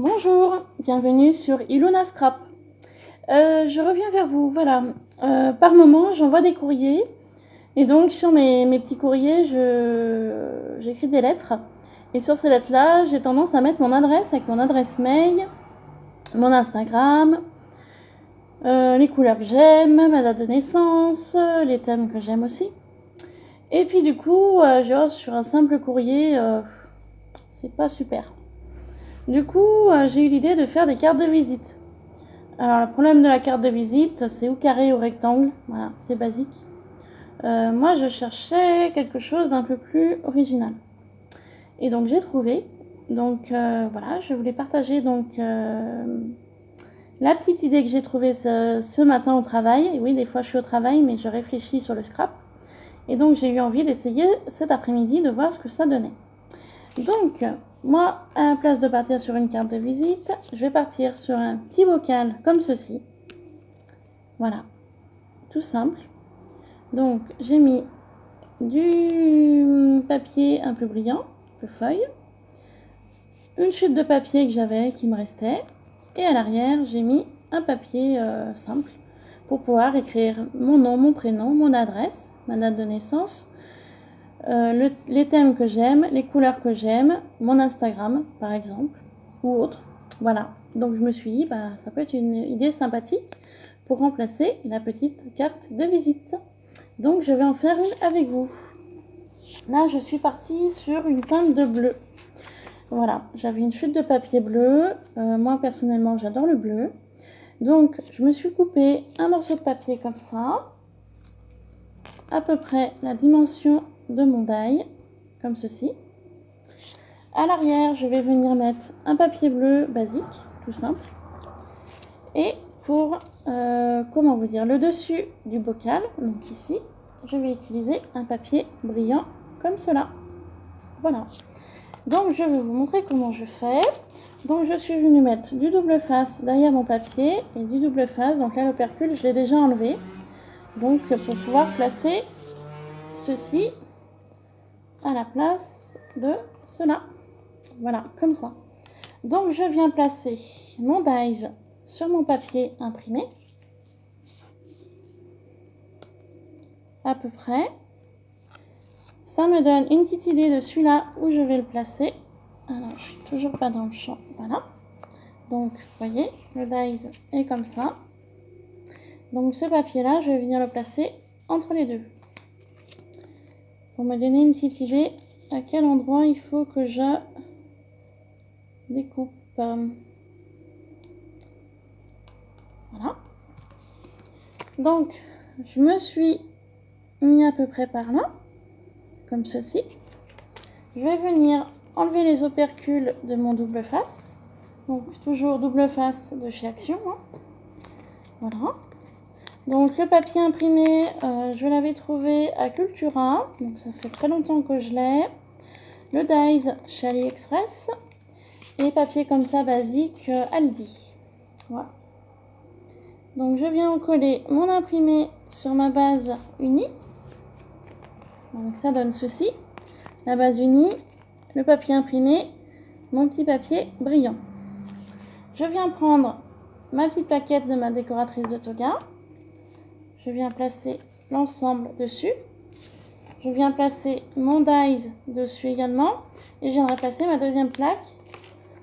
Bonjour, bienvenue sur Ilona Scrap. Je reviens vers vous, voilà. Par moment, j'envoie des courriers et donc sur mes petits courriers, j'écris des lettres. Et sur ces lettres-là, j'ai tendance à mettre mon adresse avec mon adresse mail, mon Instagram, les couleurs que j'aime, ma date de naissance, les thèmes que j'aime aussi. Et puis du coup, sur un simple courrier, c'est pas super. Du coup, j'ai eu l'idée de faire des cartes de visite. Alors, le problème de la carte de visite, c'est ou carré ou rectangle. Voilà, c'est basique. Moi, je cherchais quelque chose d'un peu plus original. Et donc, j'ai trouvé. Donc, voilà, je voulais partager la petite idée que j'ai trouvée ce matin au travail. Et oui, des fois, je suis au travail, mais je réfléchis sur le scrap. Et donc, j'ai eu envie d'essayer cet après-midi de voir ce que ça donnait. Donc, moi, à la place de partir sur une carte de visite, je vais partir sur un petit bocal comme ceci. Voilà, tout simple. Donc, j'ai mis du papier un peu brillant, de feuille, une chute de papier que j'avais, qui me restait, et à l'arrière, j'ai mis un papier simple pour pouvoir écrire mon nom, mon prénom, mon adresse, ma date de naissance, les thèmes que j'aime, les couleurs que j'aime, mon Instagram par exemple, ou autre. Voilà, donc je me suis dit, ça peut être une idée sympathique pour remplacer la petite carte de visite. Donc je vais en faire une avec vous. Là, je suis partie sur une teinte de bleu. Voilà, j'avais une chute de papier bleu. Moi, personnellement, j'adore le bleu. Donc, je me suis coupé un morceau de papier comme ça, à peu près la dimension de mon die, comme ceci. À l'arrière, je vais venir mettre un papier bleu basique, tout simple. Et pour, comment vous dire, le dessus du bocal, donc ici, je vais utiliser un papier brillant comme cela. Voilà. Donc, je vais vous montrer comment je fais. Donc, je suis venue mettre du double face derrière mon papier et du double face. Donc là, l'opercule, je l'ai déjà enlevé. Donc, pour pouvoir placer ceci à la place de cela. Voilà, comme ça. Donc, je viens placer mon dies sur mon papier imprimé. À peu près. Ça me donne une petite idée de celui-là où je vais le placer. Alors, je suis toujours pas dans le champ. Voilà. Donc, vous voyez, le dies est comme ça. Donc, ce papier-là, je vais venir le placer entre les deux. Pour me donner une petite idée à quel endroit il faut que je découpe. Voilà. Donc, je me suis mis à peu près par là, comme ceci. Je vais venir enlever les opercules de mon double face. Donc, toujours double face de chez Action. Hein. Voilà. Donc, le papier imprimé, je l'avais trouvé à Cultura. Donc, ça fait très longtemps que je l'ai. Le dies chez AliExpress. Et papier comme ça, basique, Aldi. Voilà. Donc, je viens coller mon imprimé sur ma base unie. Donc, ça donne ceci. La base unie, le papier imprimé, mon petit papier brillant. Je viens prendre ma petite plaquette de ma décoratrice de toga. Je viens placer l'ensemble dessus. Je viens placer mon dies dessus également. Et je viendrai placer ma deuxième plaque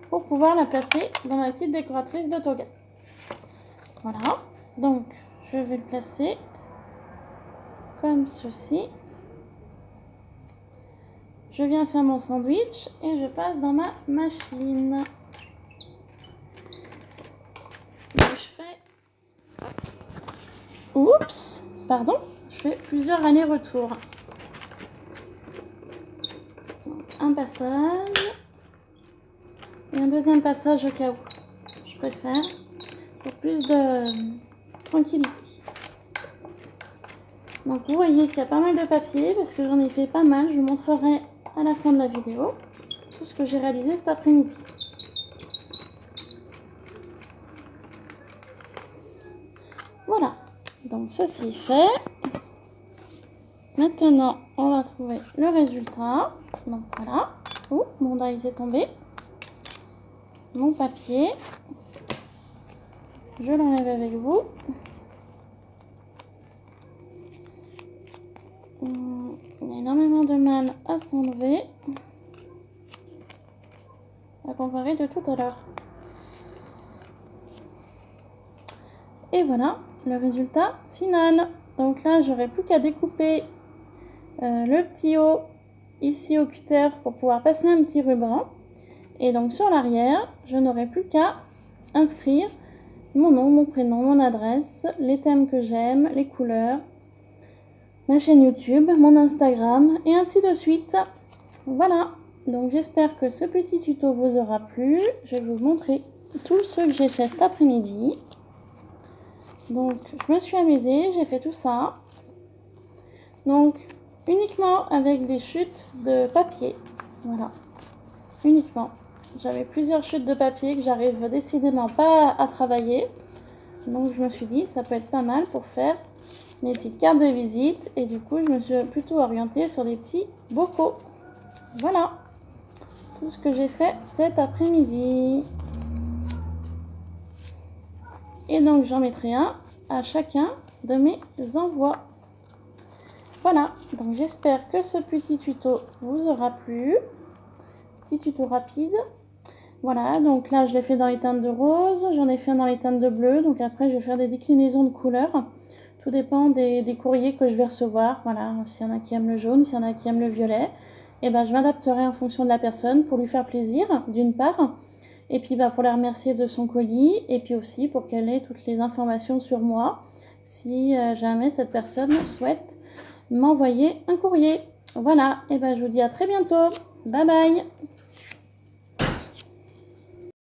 pour pouvoir la placer dans ma petite décoratrice de toga. Voilà. Donc, je vais le placer comme ceci. Je viens faire mon sandwich et je passe dans ma machine. Donc, je fais... Oups, pardon, je fais plusieurs allers-retours. Un passage et un deuxième passage au cas où. Je préfère pour plus de tranquillité. Donc vous voyez qu'il y a pas mal de papier parce que j'en ai fait pas mal. Je vous montrerai à la fin de la vidéo tout ce que j'ai réalisé cet après-midi. Voilà, donc ceci fait. Maintenant, on va trouver le résultat. Donc voilà. Oh, mon dies est tombé. mon papier. Je l'enlève avec vous. Il y a énormément de mal à s'enlever. À comparer de tout à l'heure. Et voilà le résultat final. Donc là, j'aurai plus qu'à découper le petit haut ici au cutter pour pouvoir passer un petit ruban. Et donc sur l'arrière, je n'aurai plus qu'à inscrire mon nom, mon prénom, mon adresse, les thèmes que j'aime, les couleurs, ma chaîne YouTube, mon Instagram et ainsi de suite. Voilà, donc j'espère que ce petit tuto vous aura plu. Je vais vous montrer tout ce que j'ai fait cet après-midi. Donc je me suis amusée, j'ai fait tout ça. Donc uniquement avec des chutes de papier. Voilà, uniquement. J'avais plusieurs chutes de papier que j'arrive décidément pas à travailler. Donc je me suis dit ça peut être pas mal pour faire mes petites cartes de visite. Et du coup je me suis plutôt orientée sur des petits bocaux. Voilà tout ce que j'ai fait cet après-midi. Et donc j'en mettrai un à chacun de mes envois. Voilà, donc j'espère que ce petit tuto vous aura plu. Petit tuto rapide. Voilà, donc là je l'ai fait dans les teintes de rose, j'en ai fait un dans les teintes de bleu. Donc après je vais faire des déclinaisons de couleurs. Tout dépend des courriers que je vais recevoir. Voilà, s'il y en a qui aiment le jaune, s'il y en a qui aiment le violet. Et ben je m'adapterai en fonction de la personne pour lui faire plaisir, d'une part. Et puis pour la remercier de son colis. Et puis aussi pour qu'elle ait toutes les informations sur moi. Si jamais cette personne souhaite m'envoyer un courrier. Voilà, et je vous dis à très bientôt. Bye bye.